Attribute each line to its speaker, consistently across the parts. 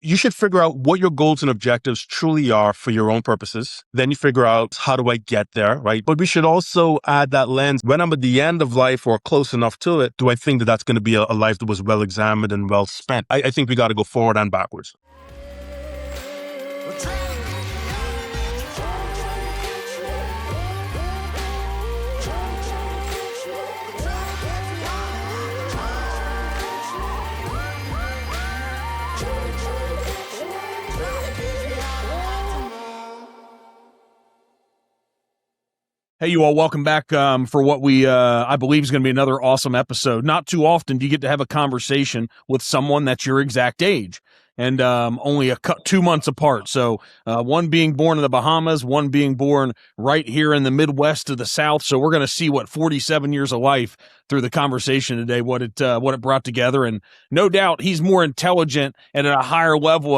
Speaker 1: you should figure out what your goals and objectives truly are for your own purposes. Then you figure out, how do I get there, right? But we should also add that lens. When I'm at the end of life or close enough to it, do I think that that's going to be a life that was well examined and well spent? I think we got to go forward and backwards.
Speaker 2: Hey, you all, welcome back for what we, I believe is going to be another awesome episode. Not too often do you get to have a conversation with someone that's your exact age and only 2 months apart. So one being born in the Bahamas, one being born right here in the Midwest of the South. So we're going to see what 47 years of life through the conversation today, what it brought together. And no doubt he's more intelligent and at a higher level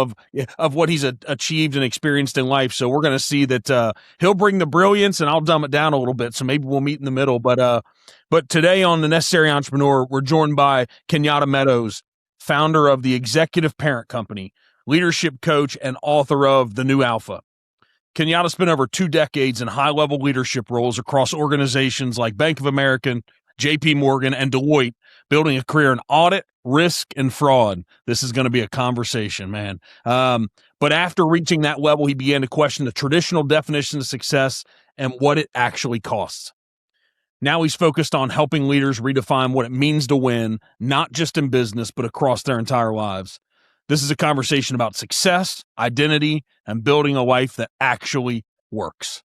Speaker 2: of what he's achieved and experienced in life. So we're going to see that he'll bring the brilliance and I'll dumb it down a little bit. So maybe we'll meet in the middle. But today on The Necessary Entrepreneur, we're joined by Kenyada Meadows, founder of the Executive Parent Company, leadership coach, and author of The New Alpha. Kenyada spent over 2 decades in high-level leadership roles across organizations like Bank of America, JPMorgan, and Deloitte, building a career in audit, risk, and fraud. This is going to be a conversation, man. But after reaching that level, he began to question the traditional definition of success and what it actually costs. Now he's focused on helping leaders redefine what it means to win, not just in business, but across their entire lives. This is a conversation about success, identity, and building a life that actually works.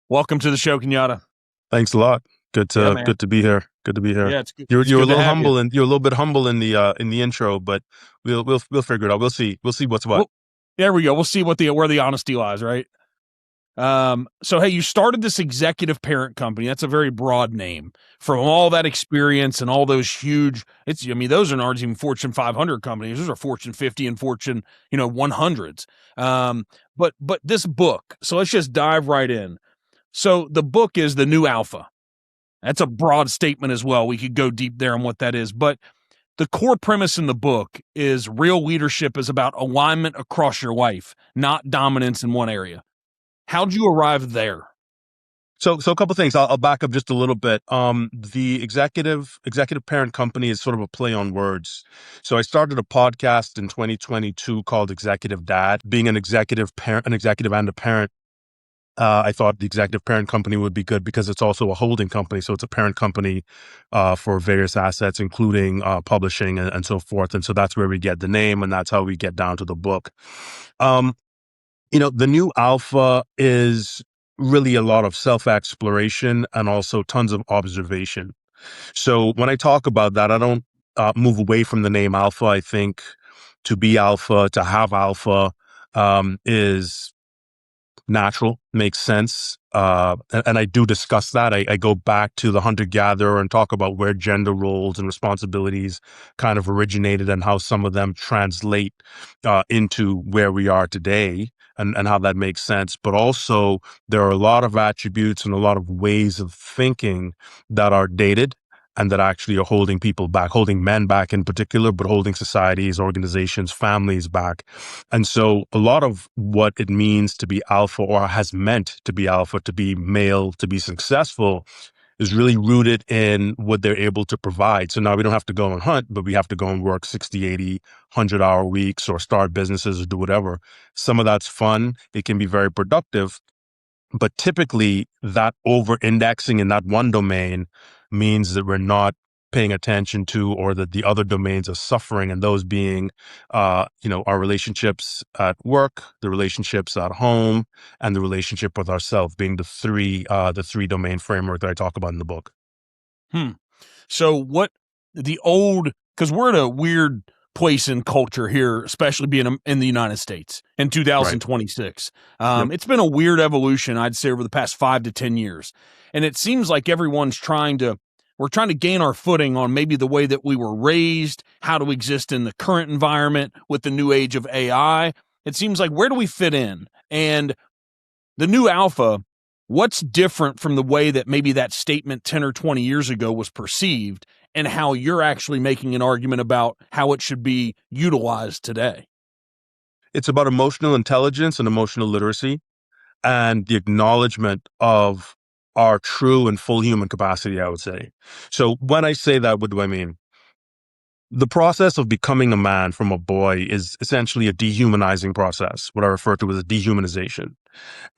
Speaker 2: Welcome to the show, Kenyada.
Speaker 1: Thanks a lot. Good to be here. Good to be here.
Speaker 2: Yeah, it's good.
Speaker 1: You're
Speaker 2: It's
Speaker 1: a
Speaker 2: good to
Speaker 1: little
Speaker 2: have
Speaker 1: humble
Speaker 2: you.
Speaker 1: and you're a little bit humble in the intro, but we'll figure it out. We'll see what's what.
Speaker 2: Well, there we go. We'll see where the honesty lies, right? So hey, you started this Executive Parent Company. That's a very broad name. From all that experience and all those huge, those are not even Fortune 500 companies. Those are Fortune 50 and Fortune, 100s. But this book, so let's just dive right in. So the book is The New Alpha. That's a broad statement as well. We could go deep there on what that is, but the core premise in the book is real leadership is about alignment across your life, not dominance in one area. How'd you arrive there?
Speaker 1: So a couple of things. I'll back up just a little bit. The executive parent company is sort of a play on words. So I started a podcast in 2022 called Executive Dad. Being an executive parent, an executive and a parent, I thought the executive parent company would be good because it's also a holding company. So it's a parent company for various assets, including publishing and so forth. And so that's where we get the name, and that's how we get down to the book. The New Alpha is really a lot of self-exploration and also tons of observation. So when I talk about that, I don't move away from the name Alpha. I think to be Alpha, to have Alpha is natural, makes sense. And I do discuss that. I go back to the hunter-gatherer and talk about where gender roles and responsibilities kind of originated and how some of them translate into where we are today. And how that makes sense. But also, there are a lot of attributes and a lot of ways of thinking that are dated and that actually are holding people back, holding men back in particular, but holding societies, organizations, families back. And so a lot of what it means to be alpha, or has meant to be alpha, to be male, to be successful, is really rooted in what they're able to provide. So now we don't have to go and hunt, but we have to go and work 60, 80, 100-hour weeks or start businesses or do whatever. Some of that's fun. It can be very productive. But typically that over-indexing in that one domain means that we're not paying attention to, or that the other domains are suffering, and those being, our relationships at work, the relationships at home, and the relationship with ourselves, being the three domain framework that I talk about in the book.
Speaker 2: So because we're at a weird place in culture here, especially being in the United States in 2026. Right. It's been a weird evolution, I'd say, over the past 5 to 10 years. And it seems like everyone's we're trying to gain our footing on maybe the way that we were raised, how to exist in the current environment with the new age of AI. It seems like, where do we fit in? And the New Alpha, what's different from the way that maybe that statement 10 or 20 years ago was perceived, and how you're actually making an argument about how it should be utilized today?
Speaker 1: It's about emotional intelligence and emotional literacy and the acknowledgement of our true and full human capacity, I would say. So when I say that, what do I mean? The process of becoming a man from a boy is essentially a dehumanizing process, what I refer to as a dehumanization.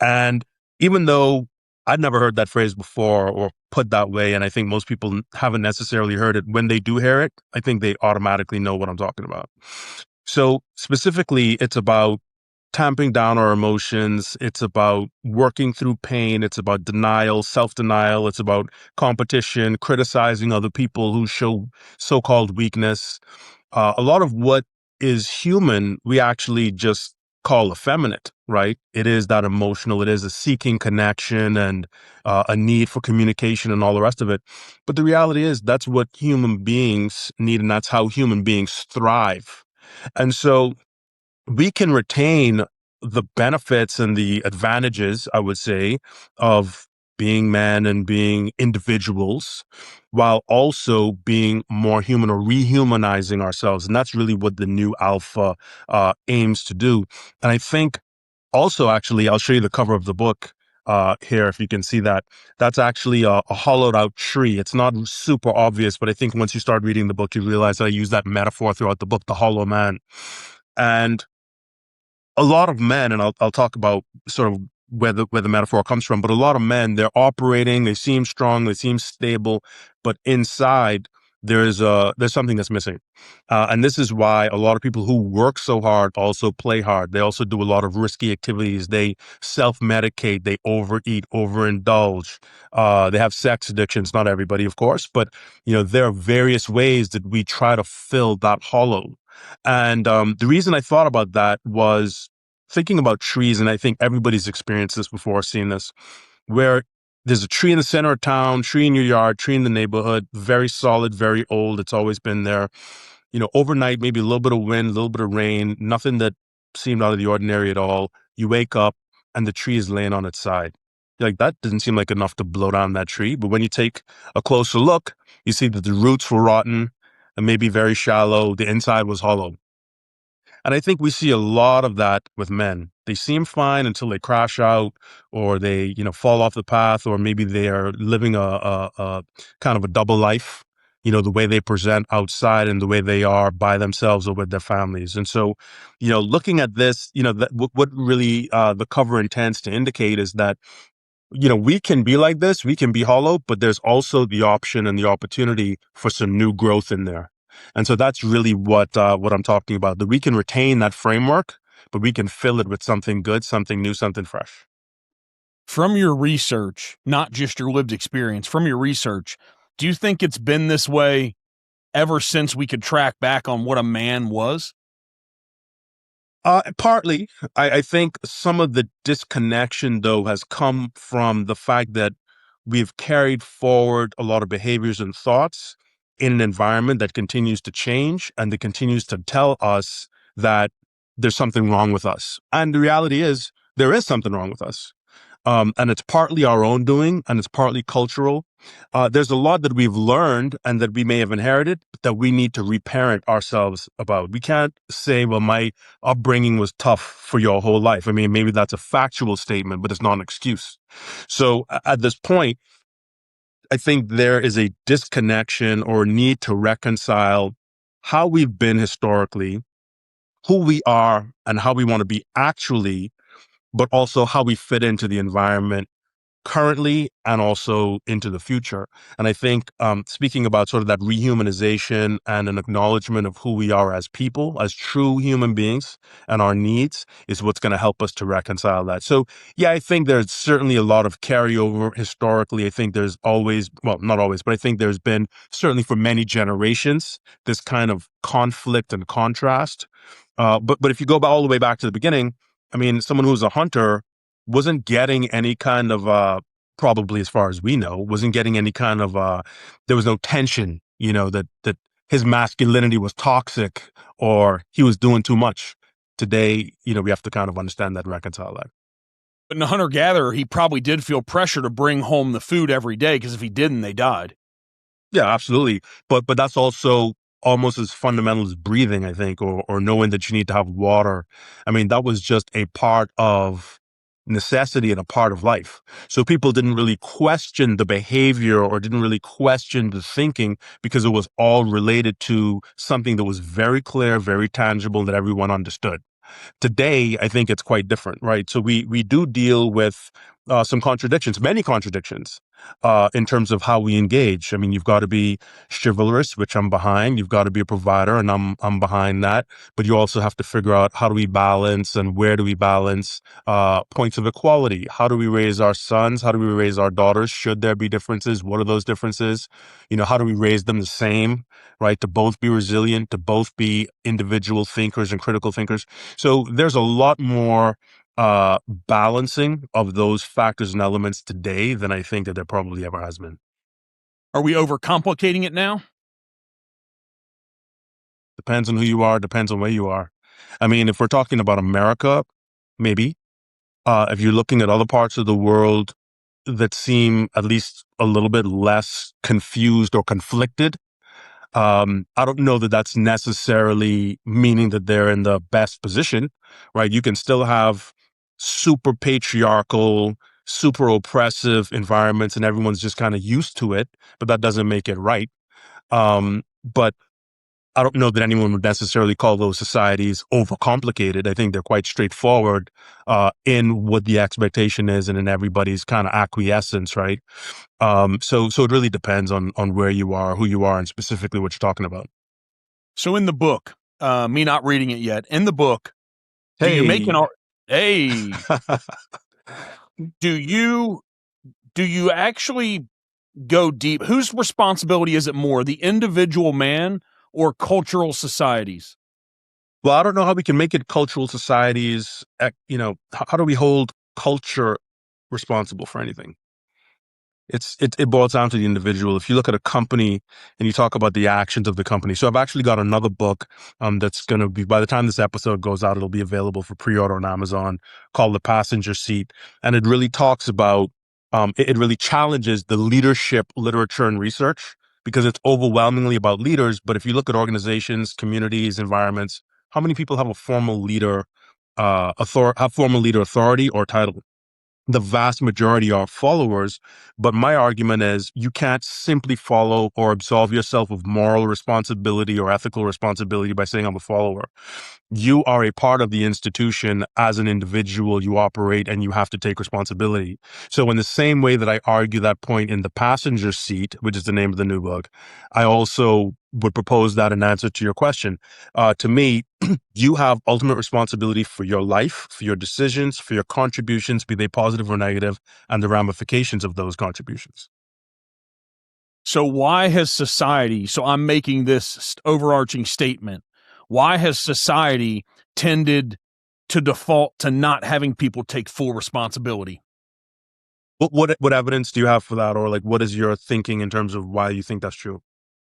Speaker 1: And even though I'd never heard that phrase before or put that way, and I think most people haven't necessarily heard it, when they do hear it, I think they automatically know what I'm talking about. So specifically, it's about tamping down our emotions. It's about working through pain. It's about denial, self-denial. It's about competition, criticizing other people who show so-called weakness. A lot of what is human, we actually just call effeminate, right? It is that emotional. It is a seeking connection and a need for communication and all the rest of it. But the reality is that's what human beings need, and that's how human beings thrive. And so we can retain the benefits and the advantages, I would say, of being men and being individuals while also being more human or rehumanizing ourselves. And that's really what the new alpha aims to do. And I think also, actually, I'll show you the cover of the book here, if you can see that. That's actually a hollowed out tree. It's not super obvious, but I think once you start reading the book, you realize that I use that metaphor throughout the book, the hollow man. And a lot of men, and I'll talk about sort of where the metaphor comes from, but a lot of men, they're operating, they seem strong, they seem stable, but inside there's something that's missing. And this is why a lot of people who work so hard also play hard. They also do a lot of risky activities. They self-medicate, they overeat, overindulge. They have sex addictions, not everybody, of course, but there are various ways that we try to fill that hollow. And the reason I thought about that was thinking about trees, and I think everybody's experienced this before, seen this, where there's a tree in the center of town, tree in your yard, tree in the neighborhood, very solid, very old. It's always been there. Overnight, maybe a little bit of wind, a little bit of rain, nothing that seemed out of the ordinary at all. You wake up and the tree is laying on its side. You're like, that doesn't seem like enough to blow down that tree. But when you take a closer look, you see that the roots were rotten and maybe very shallow. The inside was hollow. And I think we see a lot of that with men. They seem fine until they crash out or they, fall off the path, or maybe they are living a kind of a double life, the way they present outside and the way they are by themselves or with their families. And so, looking at this, what really the cover intends to indicate is that we can be like this, we can be hollow, but there's also the option and the opportunity for some new growth in there. And so that's really what I'm talking about, that we can retain that framework, but we can fill it with something good, something new, something fresh.
Speaker 2: From your research, not just your lived experience, from your research, do you think it's been this way ever since we could track back on what a man was?
Speaker 1: Partly, I think some of the disconnection, though, has come from the fact that we've carried forward a lot of behaviors and thoughts in an environment that continues to change and that continues to tell us that there's something wrong with us. And the reality is, there is something wrong with us. And it's partly our own doing and it's partly cultural. There's a lot that we've learned and that we may have inherited that we need to reparent ourselves about. We can't say, well, my upbringing was tough for your whole life. I mean, maybe that's a factual statement, but it's not an excuse. So at this point, I think there is a disconnection or need to reconcile how we've been historically, who we are, and how we want to be actually, but also how we fit into the environment currently and also into the future. And I think speaking about sort of that rehumanization and an acknowledgement of who we are as people, as true human beings and our needs is what's going to help us to reconcile that. So yeah, I think there's certainly a lot of carryover historically. I think there's always, well, not always, but I think there's been certainly for many generations, this kind of conflict and contrast. But if you go all the way back to the beginning, I mean, someone who's a hunter wasn't getting any kind of probably as far as we know wasn't getting any kind of there was no tension, that his masculinity was toxic or he was doing too much. Today, we have to kind of understand that and reconcile that.
Speaker 2: But in a hunter gatherer, he probably did feel pressure to bring home the food every day because if he didn't, they died.
Speaker 1: Yeah, absolutely. But that's also almost as fundamental as breathing, I think, or knowing that you need to have water. I mean, that was just a part of necessity and a part of life. So people didn't really question the behavior or didn't really question the thinking because it was all related to something that was very clear, very tangible that everyone understood. Today, I think it's quite different, right? So we do deal with some contradictions, many contradictions, in terms of how we engage. I mean, you've got to be chivalrous, which I'm behind. You've got to be a provider, and I'm behind that. But you also have to figure out how do we balance and where do we balance points of equality? How do we raise our sons? How do we raise our daughters? Should there be differences? What are those differences? You know, how do we raise them the same, right? To both be resilient, to both be individual thinkers and critical thinkers. So there's a lot more balancing of those factors and elements today than I think that there probably ever has been.
Speaker 2: Are we overcomplicating it now?
Speaker 1: Depends on who you are, depends on where you are. I mean, if we're talking about America, maybe. If you're looking at other parts of the world that seem at least a little bit less confused or conflicted, I don't know that that's necessarily meaning that they're in the best position, right? You can still have super patriarchal, super oppressive environments and everyone's just kind of used to it, but that doesn't make it right. But I don't know that anyone would necessarily call those societies overcomplicated. I think they're quite straightforward in what the expectation is and in everybody's kind of acquiescence, right? So it really depends on where you are, who you are, and specifically what you're talking about.
Speaker 2: So in the book, me not reading it yet, in the book, do you make an
Speaker 1: Hey,
Speaker 2: hey, do you actually go deep? Whose responsibility is it more, the individual man or cultural societies?
Speaker 1: well, I don't know how we can make it cultural societies. How do we hold culture responsible for anything? It boils down to the individual. If you look at a company and you talk about the actions of the company. So I've actually got another book that's going to be, by the time this episode goes out, it'll be available for pre-order on Amazon, called The Passenger Seat. And it really talks about, it really challenges the leadership literature and research because it's overwhelmingly about leaders. But if you look at organizations, communities, environments, how many people have a formal leader, have formal leader authority or title? The vast majority are followers. But my argument is you can't simply follow or absolve yourself of moral responsibility or ethical responsibility by saying I'm a follower. You are a part of the institution as an individual. You operate and you have to take responsibility. So in the same way that I argue that point in The Passenger Seat, which is the name of the new book, I also would propose that in answer to your question. To me, you have ultimate responsibility for your life, for your decisions, for your contributions, be they positive or negative, and the ramifications of those contributions.
Speaker 2: So why has society, so I'm making this overarching statement, why has society tended to default to not having people take full responsibility?
Speaker 1: What evidence do you have for that, or like what is your thinking in terms of why you think that's true?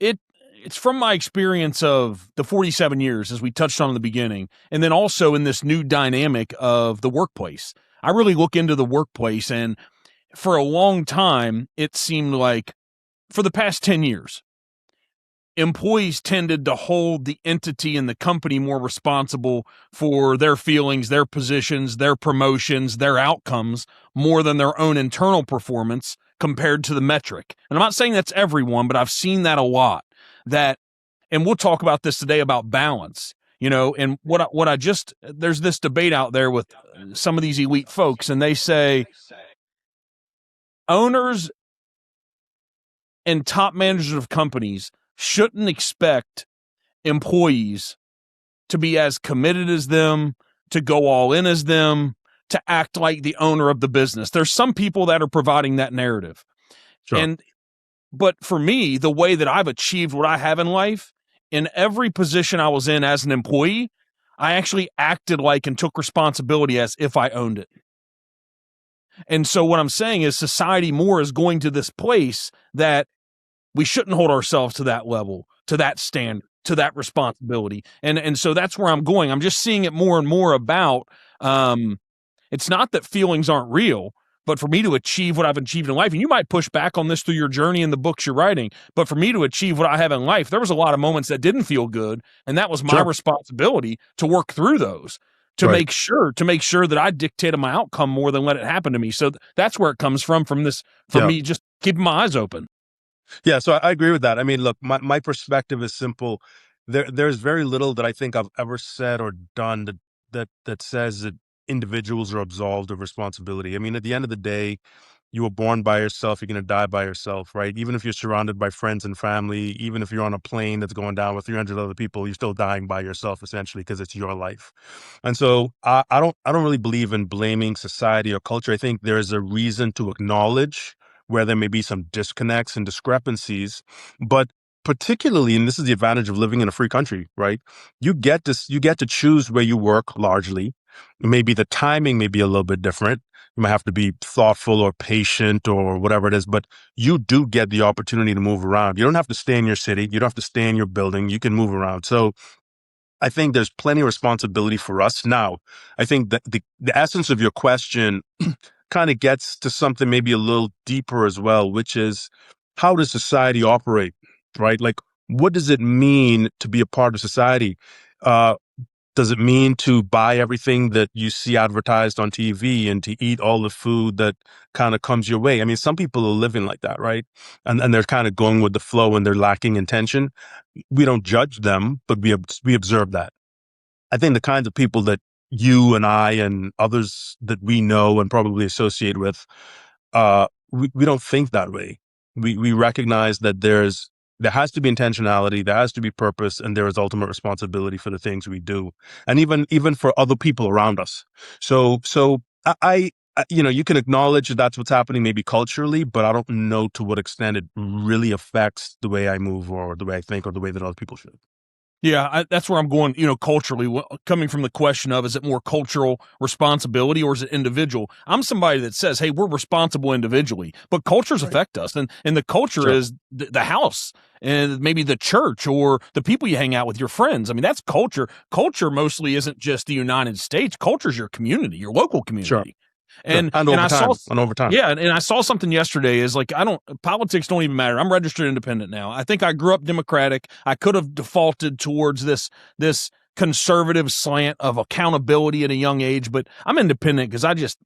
Speaker 2: It's from my experience of the 47 years, as we touched on in the beginning, and then also in this new dynamic of the workplace. I really look into the workplace, and for a long time, it seemed like for the past 10 years, employees tended to hold the entity and the company more responsible for their feelings, their positions, their promotions, their outcomes, more than their own internal performance compared to the metric. And I'm not saying that's everyone, but I've seen that a lot. That, and we'll talk about this today about balance, and there's this debate out there with some of these elite folks, and they say owners and top managers of companies shouldn't expect employees to be as committed as them, to go all in as them, to act like the owner of the business. There's some people that are providing that narrative.
Speaker 1: Sure.
Speaker 2: But for me, the way that I've achieved what I have in life, in every position I was in as an employee, I actually acted like and took responsibility as if I owned it. And so what I'm saying is society more is going to this place that we shouldn't hold ourselves to that level, to that standard, to that responsibility. And so that's where I'm going. I'm just seeing it more and more about it's not that feelings aren't real, But for me to achieve what I've achieved in life, and you might push back on this through your journey and the books you're writing, but for me to achieve what I have in life, there was a lot of moments that didn't feel good, and that was my
Speaker 1: Sure.
Speaker 2: responsibility to work through those, to
Speaker 1: Right.
Speaker 2: make sure that I dictated my outcome more than let it happen to me. So that's where it comes from this, for
Speaker 1: Yeah.
Speaker 2: me, just keeping my eyes open.
Speaker 1: Yeah, so I agree with that. I mean, look, my perspective is simple. There's very little that I think I've ever said or done that says that individuals are absolved of responsibility. I mean, at the end of the day, you were born by yourself, you're going to die by yourself, right? Even if you're surrounded by friends and family, even if you're on a plane that's going down with 300 other people, you're still dying by yourself essentially because it's your life. And so I don't really believe in blaming society or culture. I think there's a reason to acknowledge where there may be some disconnects and discrepancies, but particularly, and this is the advantage of living in a free country, right? You get to choose where you work largely. Maybe the timing may be a little bit different. You might have to be thoughtful or patient or whatever it is, but you do get the opportunity to move around. You don't have to stay in your city. You don't have to stay in your building. You can move around. So I think there's plenty of responsibility for us. Now, I think that the essence of your question kind of gets to something maybe a little deeper as well, which is how does society operate, right? Like, what does it mean to be a part of society? Uh, does it mean to buy everything that you see advertised on TV and to eat all the food that kind of comes your way? I mean, some people are living like that, right? And they're kind of going with the flow and they're lacking intention. We don't judge them, but we observe that. I think the kinds of people that you and I and others that we know and probably associate with, we don't think that way. We recognize that there has to be intentionality, there has to be purpose, and there is ultimate responsibility for the things we do, and even for other people around us. So you can acknowledge that that's what's happening maybe culturally, but I don't know to what extent it really affects the way I move or the way I think or the way that other people should.
Speaker 2: Yeah, that's where I'm going, culturally, coming from the question of, is it more cultural responsibility or is it individual? I'm somebody that says, hey, we're responsible individually, but cultures
Speaker 1: Right.
Speaker 2: affect us. And the culture
Speaker 1: Sure.
Speaker 2: is the house and maybe the church or the people you hang out with, your friends. I mean, that's culture. Culture mostly isn't just the United States. Culture is your community, your local
Speaker 1: Sure.
Speaker 2: community.
Speaker 1: Sure.
Speaker 2: And
Speaker 1: And
Speaker 2: and
Speaker 1: over
Speaker 2: I saw
Speaker 1: time. And over time.
Speaker 2: yeah, and I saw something yesterday is like, I don't politics don't even matter. I'm registered independent now. I think I grew up Democratic. I could have defaulted towards this conservative slant of accountability at a young age, but I'm independent because I just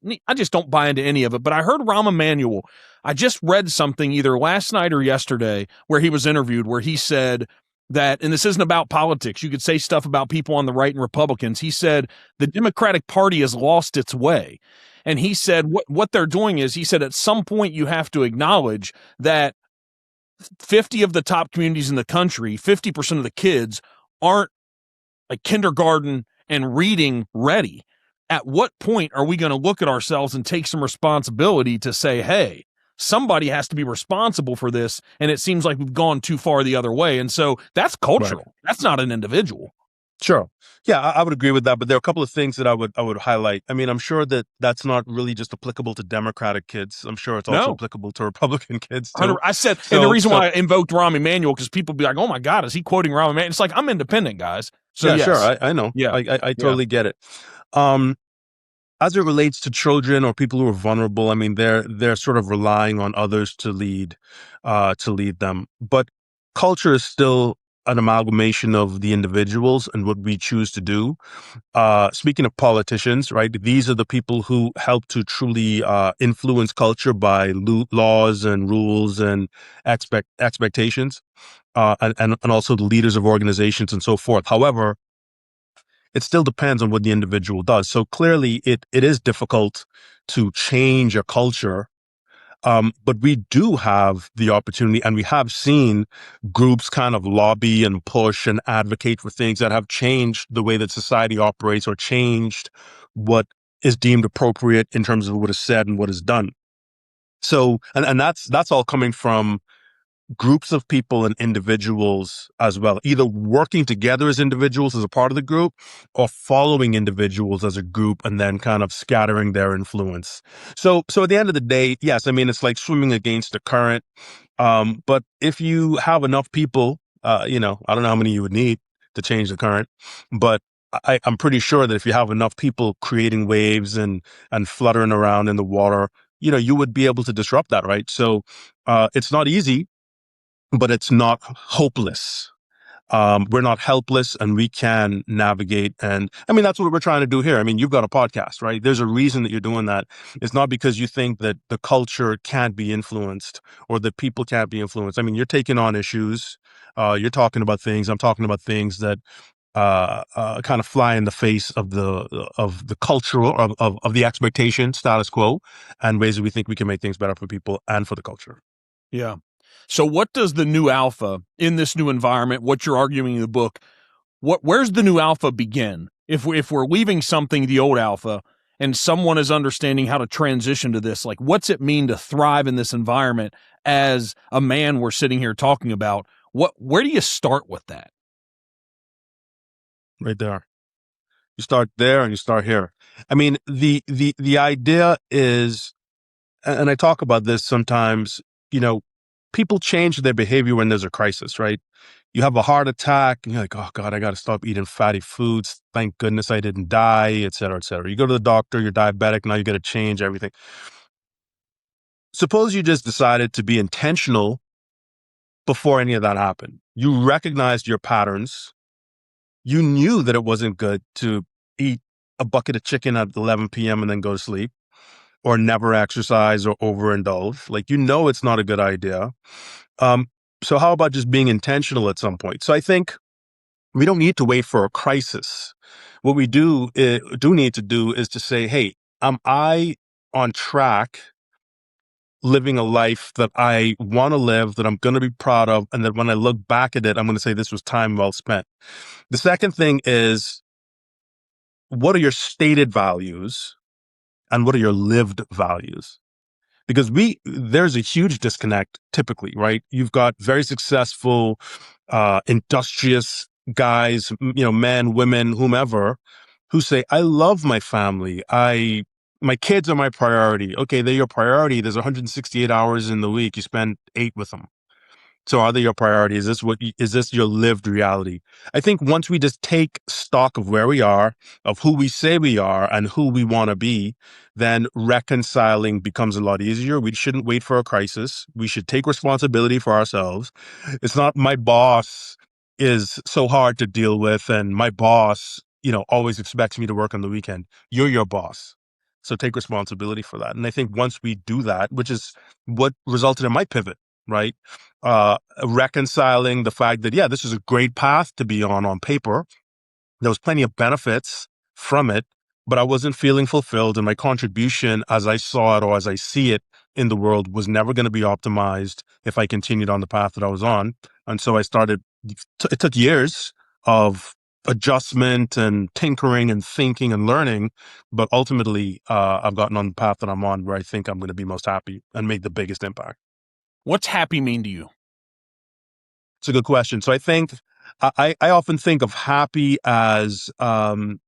Speaker 2: don't buy into any of it. But I heard Rahm Emanuel. I just read something either last night or yesterday where he was interviewed where he said that, and this isn't about politics. You could say stuff about people on the right and Republicans. He said the Democratic Party has lost its way. And he said what they're doing is, he said, at some point you have to acknowledge that 50 of the top communities in the country, 50% of the kids aren't like kindergarten and reading ready. At what point are we going to look at ourselves and take some responsibility to say, hey, somebody has to be responsible for this? And it seems like we've gone too far the other way. And so that's
Speaker 1: Right.
Speaker 2: cultural. That's not an individual.
Speaker 1: Sure. Yeah, I would agree with that, but there are a couple of things that I would highlight. I mean, I'm sure that that's not really just applicable to Democratic kids. I'm sure it's also
Speaker 2: No.
Speaker 1: applicable to Republican kids too.
Speaker 2: I said, and the
Speaker 1: So,
Speaker 2: reason
Speaker 1: so
Speaker 2: why I invoked Rahm Emanuel, because people be like, "Oh my God, is he quoting Rahm Emanuel?" It's like, I'm independent, guys. So
Speaker 1: yeah, sure.
Speaker 2: yes,
Speaker 1: I know.
Speaker 2: yeah,
Speaker 1: I
Speaker 2: yeah,
Speaker 1: totally get it. Um, as it relates to children or people who are vulnerable, I mean, they're sort of relying on others to lead them. But culture is still an amalgamation of the individuals and what we choose to do. Speaking of politicians, right? These are the people who help to truly influence culture by laws and rules and expectations, and also the leaders of organizations and so forth. However, it still depends on what the individual does. So clearly, it is difficult to change a culture, but we do have the opportunity, and we have seen groups kind of lobby and push and advocate for things that have changed the way that society operates or changed what is deemed appropriate in terms of what is said and what is done. So, and that's all coming from groups of people and individuals as well, either working together as individuals as a part of the group or following individuals as a group and then kind of scattering their influence. So at the end of the day, yes, I mean, it's like swimming against the current. But if you have enough people, I don't know how many you would need to change the current, but I'm pretty sure that if you have enough people creating waves and fluttering around in the water, you would be able to disrupt that, right? So it's not easy, but it's not hopeless. We're not helpless, and we can navigate. And I mean, that's what we're trying to do here. I mean, you've got a podcast, right? There's a reason that you're doing that. It's not because you think that the culture can't be influenced or that people can't be influenced. I mean, you're taking on issues. You're talking about things. I'm talking about things that kind of fly in the face of the cultural of the expectation status quo, and ways that we think we can make things better for people and for the culture.
Speaker 2: Yeah. So what does the new alpha in this new environment, what you're arguing in the book, where's the new alpha begin? If we're leaving something, the old alpha, and someone is understanding how to transition to this, like what's it mean to thrive in this environment as a man we're sitting here talking about? Where do you start with that?
Speaker 1: Right there. You start there and you start here. I mean, the idea is, and I talk about this sometimes, you know, people change their behavior when there's a crisis, right? You have a heart attack and you're like, oh God, I got to stop eating fatty foods. Thank goodness I didn't die, et cetera, et cetera. You go to the doctor, you're diabetic. Now you got to change everything. Suppose you just decided to be intentional before any of that happened. You recognized your patterns. You knew that it wasn't good to eat a bucket of chicken at 11 p.m. and then go to sleep, or never exercise or overindulge. Like, it's not a good idea. So how about just being intentional at some point? So I think we don't need to wait for a crisis. What we do need to do is to say, hey, am I on track living a life that I want to live, that I'm going to be proud of, and that when I look back at it, I'm going to say this was time well spent. The second thing is, what are your stated values and what are your lived values? Because there's a huge disconnect typically, right? You've got very successful, industrious guys, men, women, whomever, who say, I love my family. My kids are my priority. Okay, they're your priority. There's 168 hours in the week. You spend 8 with them. So are they your priority? Is this your lived reality? I think once we just take stock of where we are, of who we say we are and who we want to be, then reconciling becomes a lot easier. We shouldn't wait for a crisis. We should take responsibility for ourselves. It's not my boss is so hard to deal with and my boss, always expects me to work on the weekend. You're your boss. So take responsibility for that. And I think once we do that, which is what resulted in my pivot, right? Reconciling the fact that, yeah, this is a great path to be on paper. There was plenty of benefits from it, but I wasn't feeling fulfilled. And my contribution as I saw it or as I see it in the world was never going to be optimized if I continued on the path that I was on. And so I started, it took years of adjustment and tinkering and thinking and learning. But ultimately, I've gotten on the path that I'm on where I think I'm going to be most happy and make the biggest impact.
Speaker 2: What's happy mean to you?
Speaker 1: It's a good question. So I think I often think of happy as kind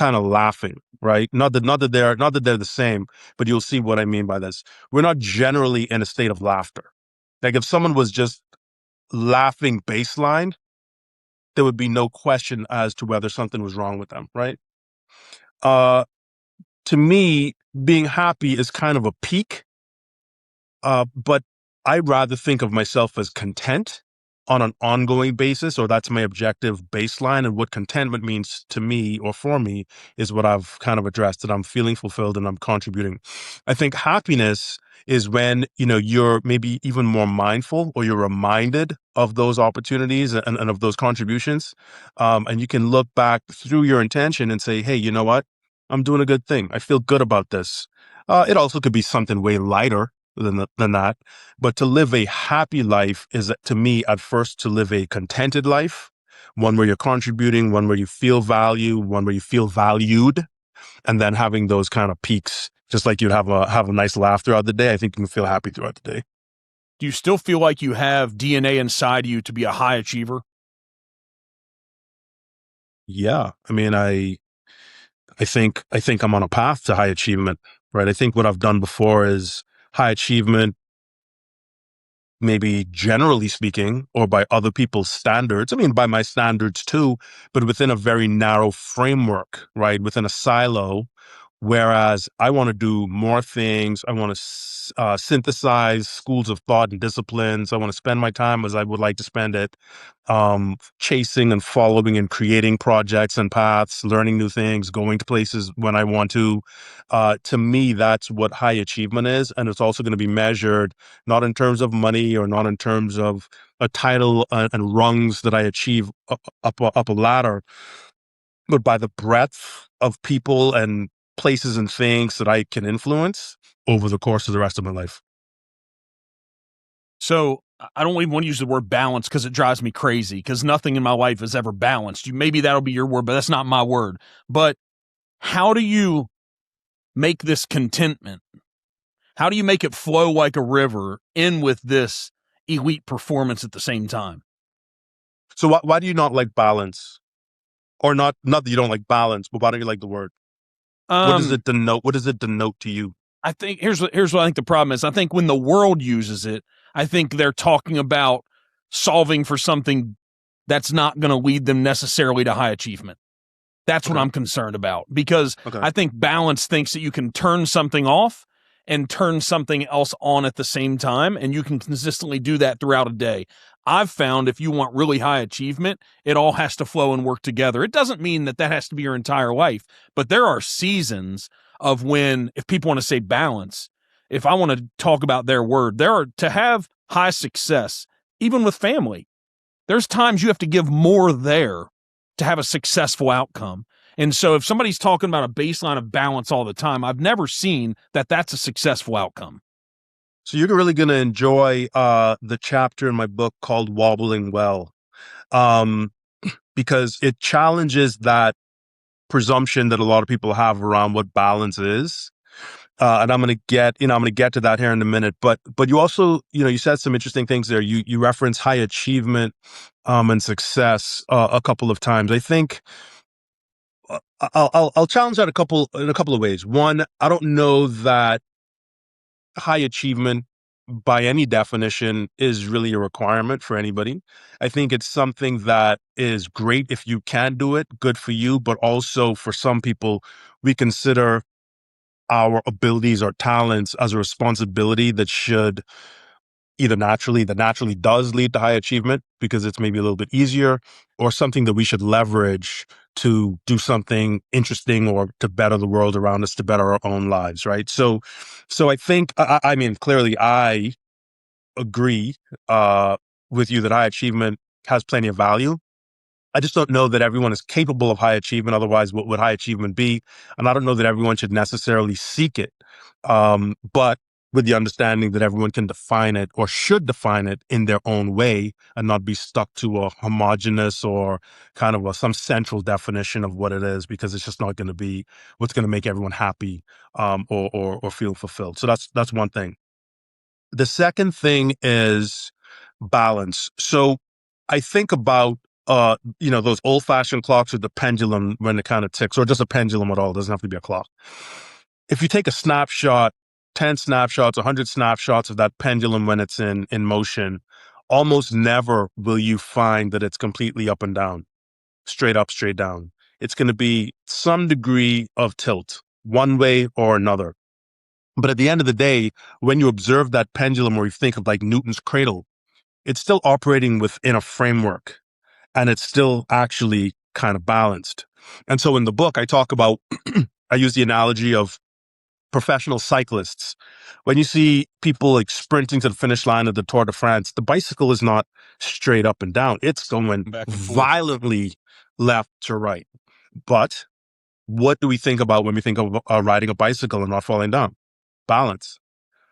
Speaker 1: of laughing, right? Not that they're the same, but you'll see what I mean by this. We're not generally in a state of laughter. Like if someone was just laughing baseline, there would be no question as to whether something was wrong with them, right? Uh, to me, being happy is kind of a peak, but I rather think of myself as content on an ongoing basis, or that's my objective baseline. And what contentment means to me or for me is what I've kind of addressed, that I'm feeling fulfilled and I'm contributing. I think happiness is when, you're maybe even more mindful or you're reminded of those opportunities and of those contributions. And you can look back through your intention and say, hey, you know what? I'm doing a good thing. I feel good about this. It also could be something way lighter than that. But to live a happy life is, to me, at first, to live a contented life, one where you're contributing, one where you feel value, one where you feel valued, and then having those kind of peaks, just like you'd have a nice laugh throughout the day. I think you can feel happy throughout the day.
Speaker 2: Do you still feel like you have DNA inside you to be a high achiever?
Speaker 1: Yeah. I mean, I think I'm on a path to high achievement, right? I think what I've done before is high achievement, maybe generally speaking, or by other people's standards. I mean, by my standards too, but within a very narrow framework, right? Within a silo Whereas I want to do more things. I want to synthesize schools of thought and disciplines. I want to spend my time as I would like to spend it, chasing and following and creating projects and paths, learning new things, going to places when I want to. To me, that's what high achievement is. And it's also going to be measured not in terms of money or not in terms of a title and rungs that I achieve up a ladder, but by the breadth of people and places and things that I can influence over the course of the rest of my life.
Speaker 2: So I don't even want to use the word balance because it drives me crazy because nothing in my life is ever balanced. Maybe that'll be your word, but that's not my word. But how do you make this contentment? How do you make it flow like a river in with this elite performance at the same time?
Speaker 1: So why do you not like balance? Or not that you don't like balance, but why don't you like the word? What does
Speaker 2: Um,
Speaker 1: it denote? What does it denote to you?
Speaker 2: I think here's what I think the problem is. I think when the world uses it, I think they're talking about solving for something that's not going to lead them necessarily to high achievement. That's what
Speaker 1: Okay.
Speaker 2: I'm concerned about because
Speaker 1: Okay.
Speaker 2: I think balance thinks that you can turn something off and turn something else on at the same time, and you can consistently do that throughout a day. I've found if you want really high achievement, it all has to flow and work together. It doesn't mean that that has to be your entire life, but there are seasons of when, if people want to say balance, if I want to talk about their word, there are to have high success, even with family. There's times you have to give more there to have a successful outcome. And so if somebody's talking about a baseline of balance all the time, I've never seen that that's a successful outcome.
Speaker 1: So you're really going to enjoy the chapter in my book called Wobbling Well, um, because it challenges that presumption that a lot of people have around what balance is. And I'm going to get to that here in a minute. But you also, you said some interesting things there. You reference high achievement, and success, a couple of times. I think I'll challenge that in a couple of ways. One, I don't know that high achievement by any definition is really a requirement for anybody. I think it's something that is great if you can do it, good for you, but also for some people, we consider our abilities or talents as a responsibility that should that naturally does lead to high achievement because it's maybe a little bit easier, or something that we should leverage to do something interesting or to better the world around us, to better our own lives, right? So I think, I mean, clearly I agree with you that high achievement has plenty of value. I just don't know that everyone is capable of high achievement. Otherwise, what would high achievement be? And I don't know that everyone should necessarily seek it. But with the understanding that everyone can define it or should define it in their own way and not be stuck to a homogenous or kind of some central definition of what it is, because it's just not going to be what's going to make everyone happy, or feel fulfilled. So that's one thing. The second thing is balance. So I think about those old fashioned clocks with the pendulum when it kind of ticks, or just a pendulum at all. It doesn't have to be a clock. If you take a snapshot, 10 snapshots, 100 snapshots of that pendulum when it's in motion, almost never will you find that it's completely up and down, straight up, straight down. It's going to be some degree of tilt, one way or another. But at the end of the day, when you observe that pendulum, or you think of like Newton's cradle, it's still operating within a framework, and it's still actually kind of balanced. And so in the book, I talk about, I use the analogy of professional cyclists. When you see people like sprinting to the finish line of the Tour de France, the bicycle is not straight up and down. It's going
Speaker 2: Back and forth.
Speaker 1: violently left to right. But what do we think about when we think of riding a bicycle and not falling down? Balance.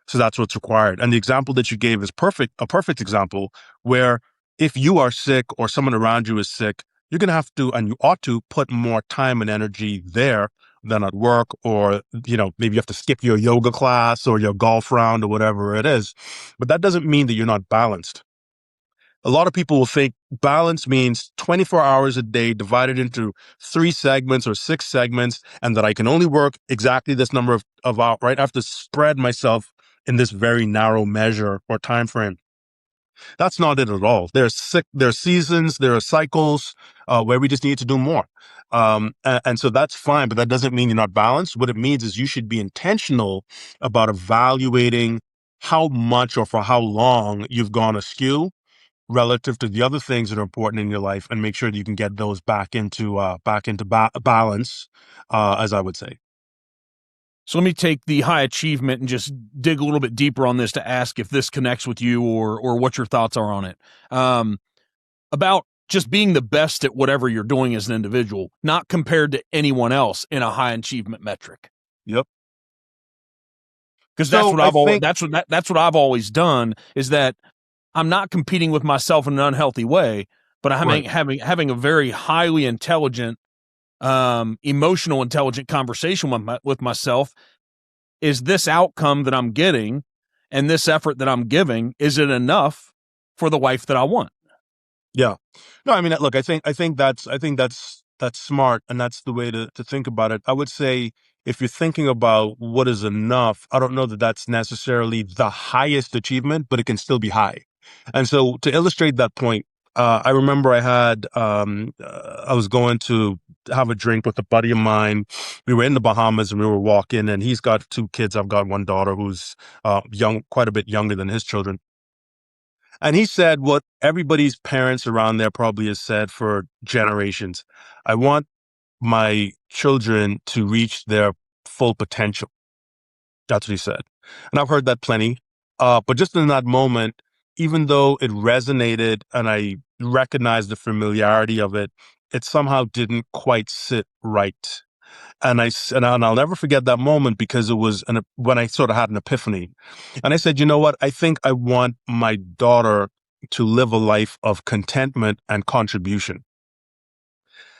Speaker 1: So that's what's required. And the example that you gave is a perfect example where if you are sick or someone around you is sick, you're going to have to, and you ought to put more time and energy there than at work, or, maybe you have to skip your yoga class or your golf round or whatever it is. But that doesn't mean that you're not balanced. A lot of people will think balance means 24 hours a day divided into 3 segments or 6 segments, and that I can only work exactly this number of hours, right? I have to spread myself in this very narrow measure or time frame. That's not it at all. There are seasons, there are cycles where we just need to do more. And so that's fine, but that doesn't mean you're not balanced. What it means is you should be intentional about evaluating how much or for how long you've gone askew relative to the other things that are important in your life, and make sure that you can get those back into balance, as I would say.
Speaker 2: So let me take the high achievement and just dig a little bit deeper on this to ask if this connects with you or what your thoughts are on it. About just being the best at whatever you're doing as an individual, not compared to anyone else in a high achievement metric.
Speaker 1: Yep.
Speaker 2: Because that's
Speaker 1: So
Speaker 2: what
Speaker 1: I
Speaker 2: I've always
Speaker 1: think
Speaker 2: that's what I've always done, is that I'm not competing with myself in an unhealthy way, but I'm
Speaker 1: right.
Speaker 2: having a very highly intelligent, emotional intelligent conversation with myself. Is this outcome that I'm getting and this effort that I'm giving, is it enough for the wife that I want?
Speaker 1: Yeah. No, I mean, look, I think that's smart, and that's the way to think about it. I would say if you're thinking about what is enough, I don't know that that's necessarily the highest achievement, but it can still be high. And so to illustrate that point, I remember I was going to have a drink with a buddy of mine. We were in the Bahamas and we were walking, and he's got two kids. I've got one daughter who's young, quite a bit younger than his children. And he said what everybody's parents around there probably has said for generations. I want my children to reach their full potential. That's what he said. And I've heard that plenty. But just in that moment, even though it resonated and I recognized the familiarity of it, it somehow didn't quite sit right. And I'll never forget that moment, because it was when I sort of had an epiphany. And I said, you know what? I think I want my daughter to live a life of contentment and contribution.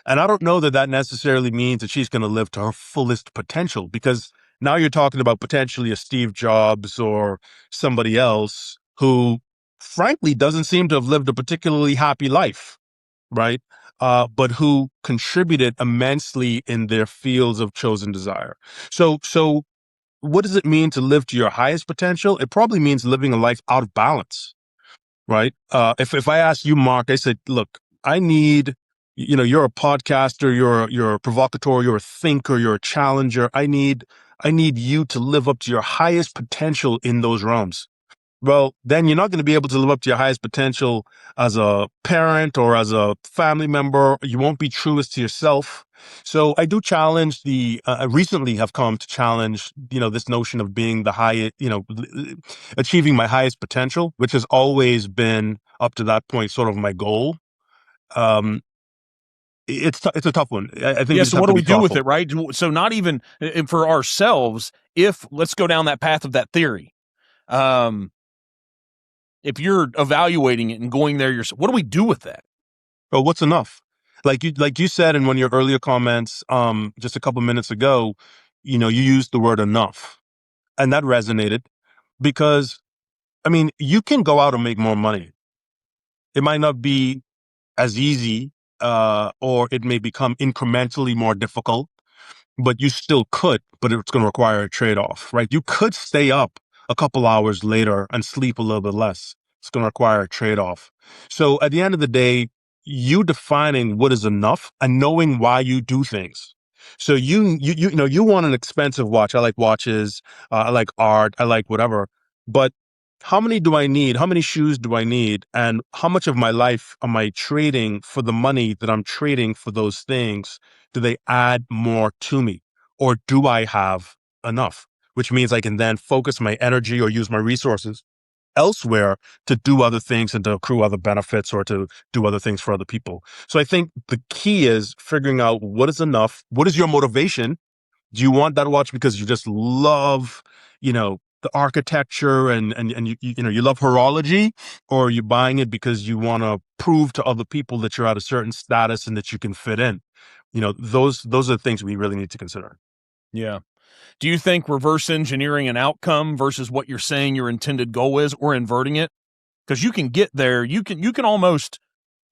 Speaker 1: And I don't know that that necessarily means that she's going to live to her fullest potential, because now you're talking about potentially a Steve Jobs or somebody else who, frankly, doesn't seem to have lived a particularly happy life, right? But who contributed immensely in their fields of chosen desire. So what does it mean to live to your highest potential? It probably means living a life out of balance, right? If I ask you, Mark, I said, look, I need, you're a podcaster, you're a provocateur, you're a thinker, you're a challenger. I need you to live up to your highest potential in those realms. Well, then you're not going to be able to live up to your highest potential as a parent or as a family member. You won't be truest to yourself. So I do challenge I recently have come to challenge, this notion of being the highest, achieving my highest potential, which has always been up to that point sort of my goal. Um, it's a tough one. I think
Speaker 2: Yeah.
Speaker 1: we just
Speaker 2: So
Speaker 1: have
Speaker 2: what
Speaker 1: to
Speaker 2: do
Speaker 1: be
Speaker 2: we do with
Speaker 1: thoughtful.
Speaker 2: it, right? So not even for ourselves, if let's go down that path of that theory. Um, if you're evaluating it and going there yourself, what do we do with that?
Speaker 1: Well, what's enough? Like you said in one of your earlier comments, just a couple minutes ago, you used the word enough, and that resonated because, I mean, you can go out and make more money. It might not be as easy, or it may become incrementally more difficult, but you still could, but it's going to require a trade-off, right? You could stay up a couple hours later and sleep a little bit less. It's going to require a trade-off. So at the end of the day, you defining what is enough and knowing why you do things. So you want an expensive watch. I like watches. I like art. I like whatever. But how many do I need? How many shoes do I need? And how much of my life am I trading for the money that I'm trading for those things? Do they add more to me? Or do I have enough? Which means I can then focus my energy or use my resources elsewhere to do other things and to accrue other benefits or to do other things for other people. So I think the key is figuring out what is enough. What is your motivation? Do you want that watch because you just love, the architecture and you love horology, or are you buying it because you want to prove to other people that you're at a certain status and that you can fit in? Those are the things we really need to consider.
Speaker 2: Yeah. Do you think reverse engineering an outcome versus what you're saying your intended goal is, or inverting it? Because you can get there. You can almost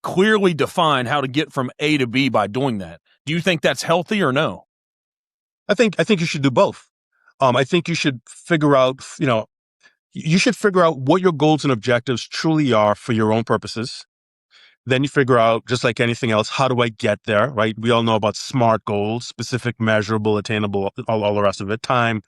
Speaker 2: clearly define how to get from A to B by doing that. Do you think that's healthy or no?
Speaker 1: I think you should do both. I think you should figure out, you should figure out what your goals and objectives truly are for your own purposes. Then you figure out, just like anything else, how do I get there, right? We all know about SMART goals: specific, measurable, attainable, all the rest of it, time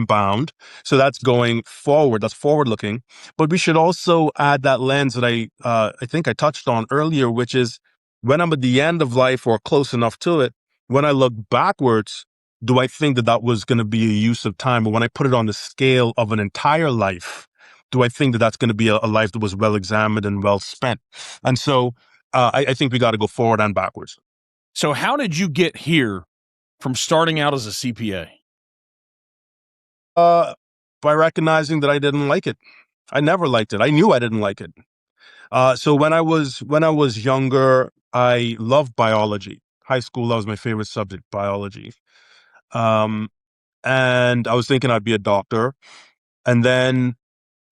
Speaker 1: bound. So that's going forward. That's forward looking. But we should also add that lens that I think I touched on earlier, which is when I'm at the end of life or close enough to it, when I look backwards, do I think that that was going to be a use of time? But when I put it on the scale of an entire life, do I think that that's going to be a life that was well examined and well spent? And so I think we got to go forward and backwards.
Speaker 2: So how did you get here from starting out as a CPA?
Speaker 1: By recognizing that I didn't like it. I never liked it. I knew I didn't like it. So when I was younger, I loved biology. High school, that was my favorite subject, biology. Um, and I was thinking I'd be a doctor. And then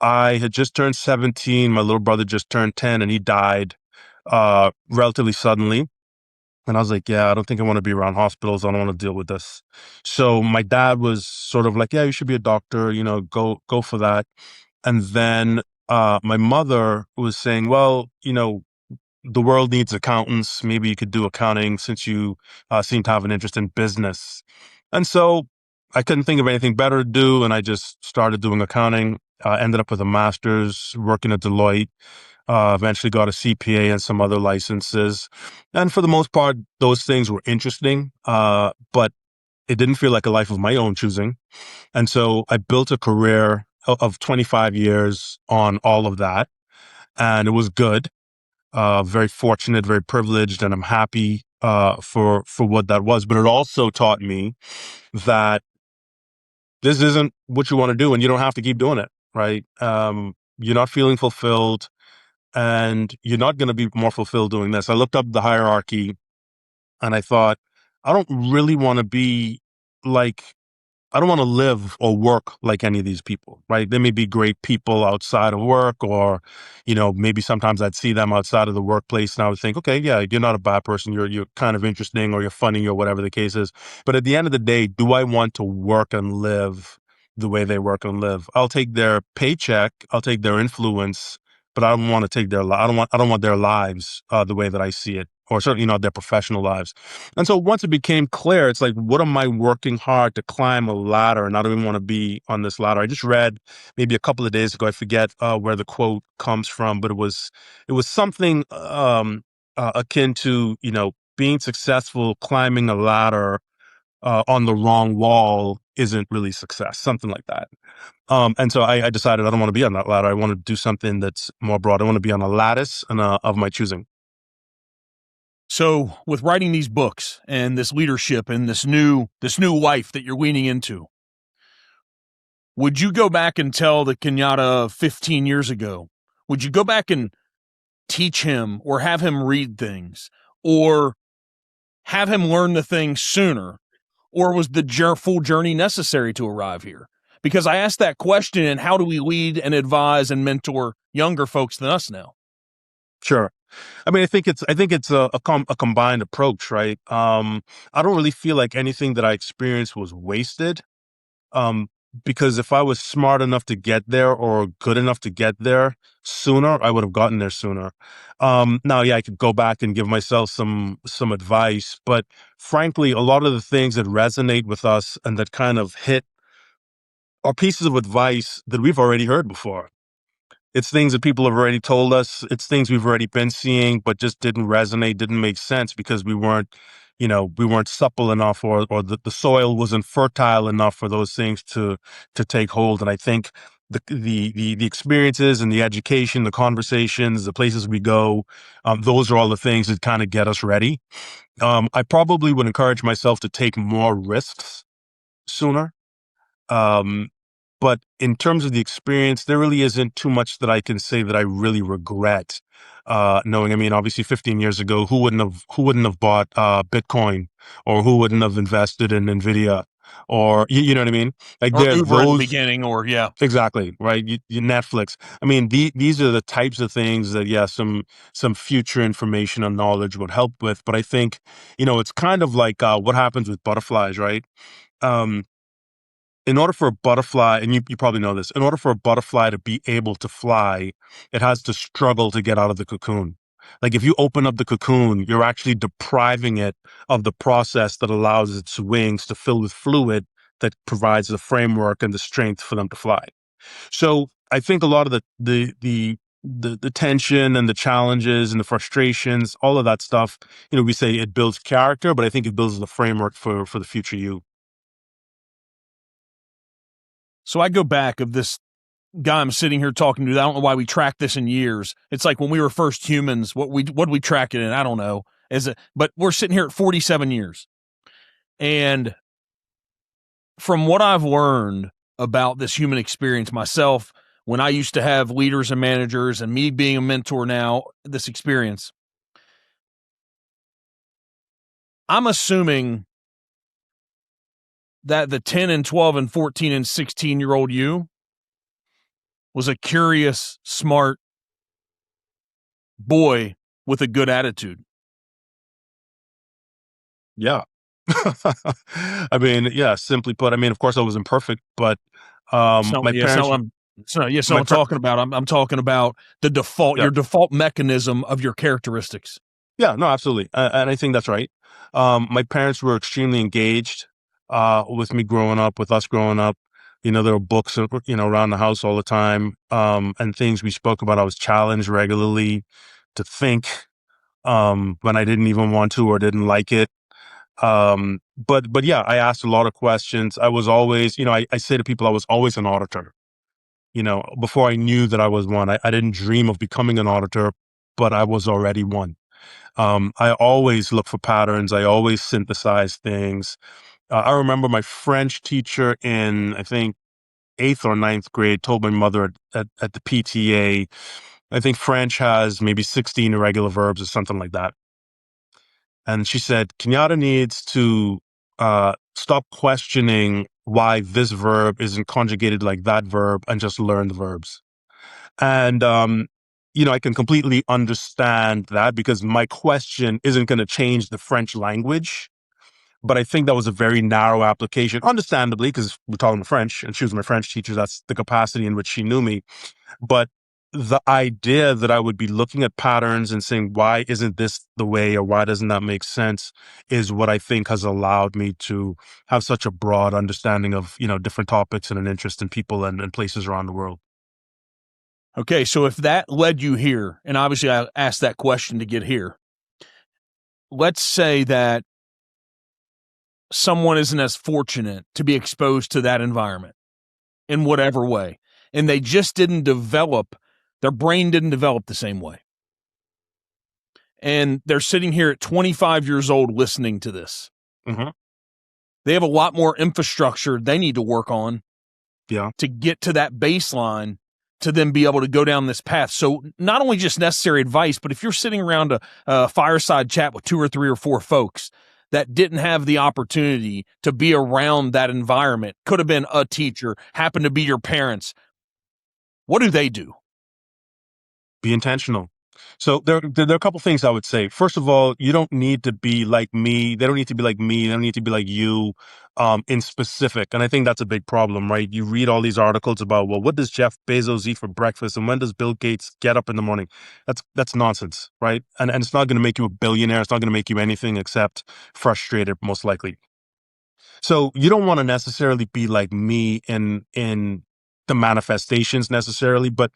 Speaker 1: I had just turned 17. My little brother just turned 10, and he died relatively suddenly. And I was like, yeah, I don't think I want to be around hospitals. I don't want to deal with this. So my dad was sort of like, yeah, you should be a doctor, go for that. And then my mother was saying, well, the world needs accountants. Maybe you could do accounting since you seem to have an interest in business. And so I couldn't think of anything better to do. And I just started doing accounting, ended up with a master's, working at Deloitte, eventually got a CPA and some other licenses. And for the most part, those things were interesting, but it didn't feel like a life of my own choosing. And so I built a career of 25 years on all of that. And it was good, very fortunate, very privileged, and I'm happy for what that was. But it also taught me that this isn't what you want to do, and you don't have to keep doing it, right? You're not feeling fulfilled, and you're not going to be more fulfilled doing this. I looked up the hierarchy and I thought, I don't really want to be like, I don't want to live or work like any of these people, right? They may be great people outside of work, or, maybe sometimes I'd see them outside of the workplace and I would think, okay, yeah, you're not a bad person. You're kind of interesting, or you're funny, or whatever the case is. But at the end of the day, do I want to work and live the way they work and live? I'll take their paycheck. I'll take their influence, but I don't want to take I don't want their lives the way that I see it, or certainly not their professional lives. And so once it became clear, it's like, what am I working hard to climb a ladder? And I don't even want to be on this ladder. I just read maybe a couple of days ago, I forget where the quote comes from, but it was something akin to, being successful climbing a ladder on the wrong wall isn't really success, something like that. And so I decided I don't want to be on that ladder. I want to do something that's more broad. I want to be on a lattice of my choosing.
Speaker 2: So with writing these books and this leadership and this new life that you're leaning into, would you go back and tell the Kenyada 15 years ago? Would you go back and teach him or have him read things or have him learn the things sooner? Or was the full journey necessary to arrive here? Because I asked that question, and how do we lead and advise and mentor younger folks than us now?
Speaker 1: Sure. I mean, I think it's a combined approach, right? I don't really feel like anything that I experienced was wasted. Um, because if I was smart enough to get there, or good enough to get there sooner, I would have gotten there sooner. Now, yeah, I could go back and give myself some advice, but frankly, a lot of the things that resonate with us and that kind of hit are pieces of advice that we've already heard before. It's things that people have already told us. It's things we've already been seeing, but just didn't resonate, didn't make sense because we weren't supple enough, or the soil wasn't fertile enough for those things to take hold. And I think the experiences and the education, the conversations, the places we go, those are all the things that kind of get us ready. I probably would encourage myself to take more risks sooner. Um, but in terms of the experience, there really isn't too much that I can say that I really regret. Knowing, I mean, obviously 15 years ago, who wouldn't have bought Bitcoin, or who wouldn't have invested in Nvidia, or you know what I mean? Like
Speaker 2: Or
Speaker 1: there,
Speaker 2: Uber in the
Speaker 1: those
Speaker 2: beginning, or yeah.
Speaker 1: exactly right. Netflix. I mean, these are the types of things that, yeah, some future information and knowledge would help with. But I think, it's kind of like what happens with butterflies, right? Um, in order for a butterfly, and you probably know this, in order for a butterfly to be able to fly, it has to struggle to get out of the cocoon. Like if you open up the cocoon, you're actually depriving it of the process that allows its wings to fill with fluid that provides the framework and the strength for them to fly. So I think a lot of the tension and the challenges and the frustrations, all of that stuff, we say it builds character, but I think it builds the framework for the future you.
Speaker 2: So I go back of this guy I'm sitting here talking to. I don't know why we tracked this in years. It's like when we were first humans, what we track it in, I don't know. But we're sitting here at 47 years. And from what I've learned about this human experience myself, when I used to have leaders and managers and me being a mentor now, this experience, I'm assuming that the 10 and 12 and 14 and 16-year-old you was a curious, smart boy with a good attitude.
Speaker 1: Yeah. I mean, yeah, simply put, I mean, of course I was imperfect, but my parents,
Speaker 2: So
Speaker 1: my
Speaker 2: I'm
Speaker 1: par-
Speaker 2: talking about. I'm talking about the default,
Speaker 1: yeah,
Speaker 2: your default mechanism of your characteristics.
Speaker 1: yeah, no, absolutely. And I think that's right. My parents were extremely engaged with me growing up, with us growing up. There were books, around the house all the time, and things we spoke about. I was challenged regularly to think when I didn't even want to or didn't like it. But yeah, I asked a lot of questions. I was always, I say to people, I was always an auditor. Before I knew that I was one, I didn't dream of becoming an auditor, but I was already one. I always look for patterns. I always synthesize things. I remember my French teacher in, I think, eighth or ninth grade told my mother at the PTA, I think French has maybe 16 irregular verbs or something like that. And she said, Kenyada needs to stop questioning why this verb isn't conjugated like that verb and just learn the verbs. And, I can completely understand that because my question isn't going to change the French language. But I think that was a very narrow application, understandably, because we're talking French and she was my French teacher. That's the capacity in which she knew me. But the idea that I would be looking at patterns and saying, why isn't this the way or why doesn't that make sense is what I think has allowed me to have such a broad understanding of, different topics and an interest in people and places around the world.
Speaker 2: Okay, so if that led you here, and obviously I asked that question to get here, let's say that someone isn't as fortunate to be exposed to that environment in whatever way, and they just didn't develop, their brain didn't develop the same way. And they're sitting here at 25 years old listening to this.
Speaker 1: Mm-hmm.
Speaker 2: They have a lot more infrastructure they need to work on
Speaker 1: Yeah.
Speaker 2: to get to that baseline to then be able to go down this path. So not only just necessary advice, but if you're sitting around a fireside chat with 2 or 3 or 4 folks that didn't have the opportunity to be around that environment, could have been a teacher, happened to be your parents, what do they do?
Speaker 1: Be intentional. So there are a couple things I would say. First of all, you don't need to be like me. They don't need to be like me. They don't need to be like you, in specific. And I think that's a big problem, right? You read all these articles about, well, what does Jeff Bezos eat for breakfast? And when does Bill Gates get up in the morning? That's nonsense, right? And it's not going to make you a billionaire. It's not going to make you anything except frustrated, most likely. So you don't want to necessarily be like me in the manifestations necessarily, but